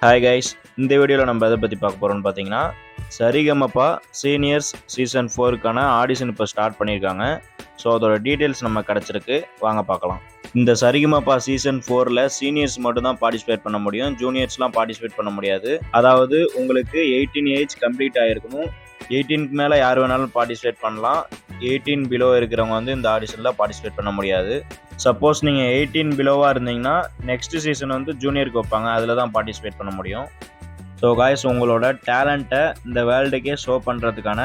Hi guys, இந்த வீடியோவில் நம்ம எதை பற்றி பார்க்க போகிறோம்னு பார்த்தீங்கன்னா, சரிகமபா சீனியர்ஸ் சீசன் 4க்கான ஆடிஷன் இப்போ ஸ்டார்ட் பண்ணியிருக்காங்க. ஸோ அதோட டீட்டெயில்ஸ் நம்ம கிடச்சிருக்கு, வாங்க பார்க்கலாம். இந்த சரிகமபா சீசன் 4ல் சீனியர்ஸ் மட்டும் தான் பார்ட்டிசிபேட் பண்ண முடியும், ஜூனியர்ஸ்லாம் பார்ட்டிசிபேட் பண்ண முடியாது. அதாவது உங்களுக்கு 18 ஏஜ் கம்ப்ளீட் ஆகிருக்கணும். 18க்கு மேலே யார் வேணாலும் பார்ட்டிசிபேட் பண்ணலாம். 18 பிலோ இருக்கிறவங்க வந்து இந்த ஆடிஷனில் பார்ட்டிசிபேட் பண்ண முடியாது. சப்போஸ் நீங்கள் 18 பிலோவாக இருந்தீங்கன்னா நெக்ஸ்ட் சீசன் வந்து ஜூனியருக்கு வைப்பாங்க, அதில் தான் பார்ட்டிசிபேட் பண்ண முடியும். ஸோ காய்ஸ், உங்களோட டேலண்ட்டை இந்த வேர்ல்டுக்கே ஷோ பண்ணுறதுக்கான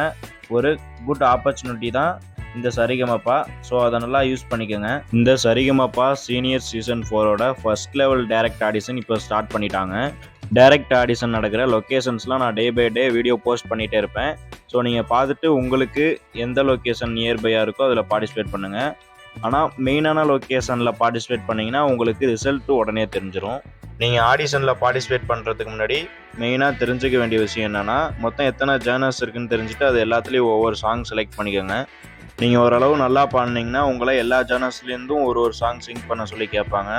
ஒரு குட் ஆப்பர்ச்சுனிட்டி தான் இந்த சரிகமபா. ஸோ அதை நல்லா யூஸ் பண்ணிக்கோங்க. இந்த சரிகமபா சீனியர் சீசன் 4ஓட ஃபர்ஸ்ட் லெவல் டைரக்ட் ஆடிஷன் இப்போ ஸ்டார்ட் பண்ணிட்டாங்க. டைரக்ட் ஆடிஷன் நடக்கிற லொக்கேஷன்ஸ்லாம் நான் day by day video post பண்ணிகிட்டே இருப்பேன். ஸோ நீங்கள் பார்த்துட்டு உங்களுக்கு எந்த லொக்கேஷன் நியர்பையாக இருக்கோ அதில் பார்ட்டிசிபேட் பண்ணுங்கள். ஆனால் மெயினான லொக்கேஷனில் பார்ட்டிசிபேட் பண்ணிங்கன்னா உங்களுக்கு ரிசல்ட்டு உடனே தெரிஞ்சிடும். நீங்கள் ஆடிஷனில் பார்ட்டிசிபேட் பண்ணுறதுக்கு முன்னாடி மெயினாக தெரிஞ்சுக்க வேண்டிய விஷயம் என்னென்னா, மொத்தம் எத்தனை ஜேர்னர்ஸ் இருக்குதுன்னு தெரிஞ்சுட்டு அது எல்லாத்துலேயும் ஒவ்வொரு சாங் செலக்ட் பண்ணிக்கோங்க. நீங்கள் ஓரளவு நல்லா பாடினீங்கன்னா உங்களை எல்லா ஜேர்னர்ஸ்லேருந்தும் ஒரு சாங் சிங் பண்ண சொல்லி கேட்பாங்க.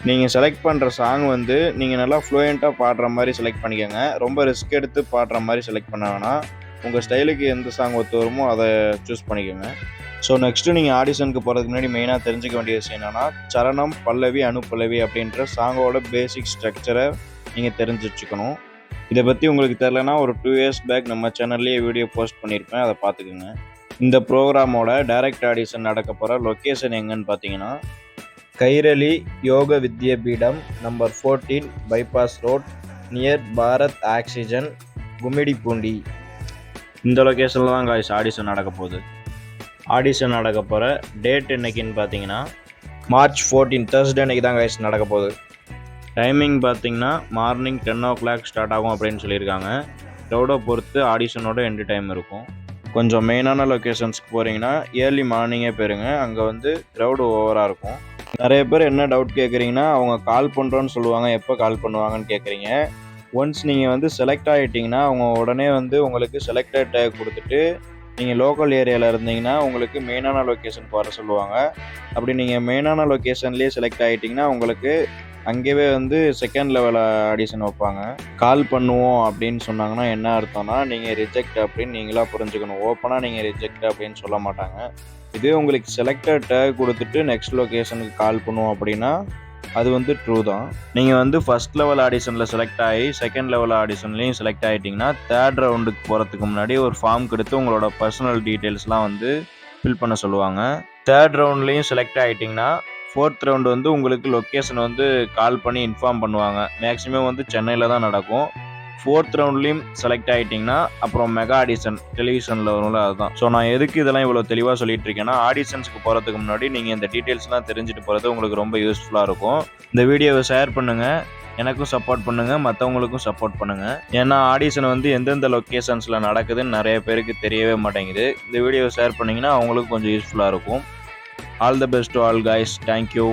நீங்கள் செலக்ட் பண்ணுற சாங் வந்து நீங்கள் நல்லா ஃப்ளூயண்ட்டாக பாடுற மாதிரி செலக்ட் பண்ணிக்கோங்க. ரொம்ப ரிஸ்க் எடுத்து பாடுற மாதிரி செலக்ட் பண்ண வேணாம். உங்கள் ஸ்டைலுக்கு எந்த சாங் ஒத்து வருமோ அதை சூஸ் பண்ணிக்கோங்க. ஸோ நெக்ஸ்ட்டு நீங்கள் ஆடிஷனுக்கு போகிறதுக்கு முன்னாடி மெயினாக தெரிஞ்சுக்க வேண்டிய விஷயம் என்னென்னா, சரணம், பல்லவி, அனுப்பல்லவி அப்படின்ற சாங்கோட பேசிக் ஸ்ட்ரக்சரை நீங்கள் தெரிஞ்சு வச்சுக்கணும். இதை பற்றி உங்களுக்கு தெரிலனா ஒரு 2 years பேக் நம்ம சேனல்லேயே வீடியோ போஸ்ட் பண்ணியிருப்பேன், அதை பார்த்துக்குங்க. இந்த ப்ரோக்ராமோட டைரக்ட் ஆடிஷன் நடக்க போகிற லொக்கேஷன் எங்கன்னு பார்த்தீங்கன்னா, கைரளி யோக Vidyapeetham number 14 bypass road near Bharat oxygen, Gummidipoondi. இந்த லொக்கேஷனில் தான் காய்ஸ் ஆடிஷன் நடக்க போகுது. ஆடிஷன் நடக்க போகிற டேட் என்னைக்குன்னு பார்த்தீங்கன்னா March 14 Thursday அன்றைக்கி தான் காய்ஸ் நடக்க போகுது. டைமிங் பார்த்தீங்கன்னா மார்னிங் 10 o'clock ஸ்டார்ட் ஆகும் அப்படின்னு சொல்லியிருக்காங்க. க்ரௌடை பொறுத்து ஆடிஷனோட எண்டு டைம் இருக்கும். கொஞ்சம் மெயினான லொக்கேஷன்ஸ்க்கு போகிறீங்கன்னா ஏர்லி மார்னிங்கே போயிருங்க, அங்கே வந்து க்ரௌடு ஓவராக இருக்கும். நிறைய பேர் என்ன டவுட் கேட்குறீங்கன்னா, அவங்க கால் பண்ணுறோன்னு சொல்லுவாங்க, எப்போ கால் பண்ணுவாங்கன்னு கேட்குறீங்க. ஒன்ஸ் நீங்கள் வந்து செலக்ட் ஆகிட்டிங்கன்னா அவங்க உடனே வந்து உங்களுக்கு செலக்டட் டேக் கொடுத்துட்டு, நீங்கள் லோக்கல் ஏரியாவில் இருந்தீங்கன்னா உங்களுக்கு மெயினான லொக்கேஷனுக்கு வர சொல்லுவாங்க. அப்படி நீங்கள் மெயினான லொக்கேஷன்லேயே செலக்ட் ஆகிட்டிங்கன்னா உங்களுக்கு அங்கேயே வந்து செகண்ட் லெவல் ஆடிஷன் வைப்பாங்க. கால் பண்ணுவோம் அப்படின்னு சொன்னாங்கன்னா என்ன அர்த்தம்னா, நீங்கள் ரிஜெக்ட் அப்படின்னு நீங்களாக புரிஞ்சுக்கணும். ஓப்பனாக நீங்கள் ரிஜெக்ட் அப்படின்னு சொல்ல மாட்டாங்க. இதே உங்களுக்கு செலக்டட் டேக் கொடுத்துட்டு நெக்ஸ்ட் லொக்கேஷனுக்கு கால் பண்ணுவோம் அப்படின்னா அது வந்து ட்ரூ தான். நீங்கள் வந்து ஃபஸ்ட் லெவல் ஆடிஷனில் செலக்ட் ஆகி செகண்ட் லெவல் ஆடிஷன்லேயும் செலக்ட் ஆகிட்டிங்கன்னா தேர்ட் ரவுண்டுக்கு போகிறதுக்கு முன்னாடி ஒரு ஃபார்ம் கொடுத்து உங்களோட பர்சனல் டீட்டெயில்ஸ்லாம் வந்து ஃபில் பண்ண சொல்லுவாங்க. தேர்ட் ரவுண்ட்லேயும் செலக்ட் ஆகிட்டிங்கன்னா 4th ரவுண்டு வந்து உங்களுக்கு லொக்கேஷன் வந்து கால் பண்ணி இன்ஃபார்ம் பண்ணுவாங்க. மேக்ஸிமம் வந்து சென்னையில் தான் நடக்கும். 4th ரவுண்ட்லேயும் செலக்ட் ஆகிட்டிங்கன்னா அப்புறம் மெகா ஆடிஷன் டெலிவிஷனில் வரும்ல, அதுதான். ஸோ நான் எதுக்கு இதெல்லாம் இவ்வளோ தெளிவாக சொல்லிட்டு இருக்கேன்னா, ஆடிஷன்ஸ்க்கு போகிறதுக்கு முன்னாடி நீங்கள் இந்த டீட்டெயில்ஸ்லாம் தெரிஞ்சுட்டு போகிறது உங்களுக்கு ரொம்ப யூஸ்ஃபுல்லாக இருக்கும். இந்த வீடியோவை ஷேர் பண்ணுங்கள், எனக்கும் சப்போர்ட் பண்ணுங்கள், மற்றவங்களுக்கும் சப்போர்ட் பண்ணுங்கள். ஏன்னா ஆடிஷன் வந்து எந்தெந்த லொக்கேஷன்ஸில் நடக்குதுன்னு நிறைய பேருக்கு தெரியவே மாட்டேங்குது. இந்த வீடியோவை ஷேர் பண்ணிங்கன்னா அவங்களுக்கும் கொஞ்சம் யூஸ்ஃபுல்லாக இருக்கும். All the best to all guys, thank you.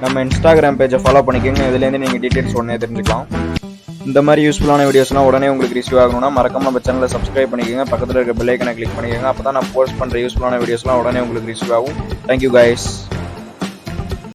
நம்ம இன்ஸ்டாகிராம் பேஜை ஃபாலோ பண்ணிக்கோங்க, இதுலேருந்து நீங்கள் டீட்டெயில்ஸ் உடனே தெரிஞ்சுக்கலாம். இந்த மாதிரி யூஸ்ஃபுல்லான வீடியோஸ்லாம் உடனே உங்களுக்கு ரிசீவ் ஆகணும்னா மறக்காம நம்ம சேனலை சப்ஸ்கிரைப் பண்ணிக்கோங்க, பக்கத்தில் இருக்க பெல் ஐக்கனை கிளிக் பண்ணிக்கோங்க. அப்போ தான் நான் போஸ்ட் பண்ணுற யூஸ்ஃபுல்லான வீடியோஸ்லாம் உடனே உங்களுக்கு ரிசீவ் ஆகும். Thank you guys.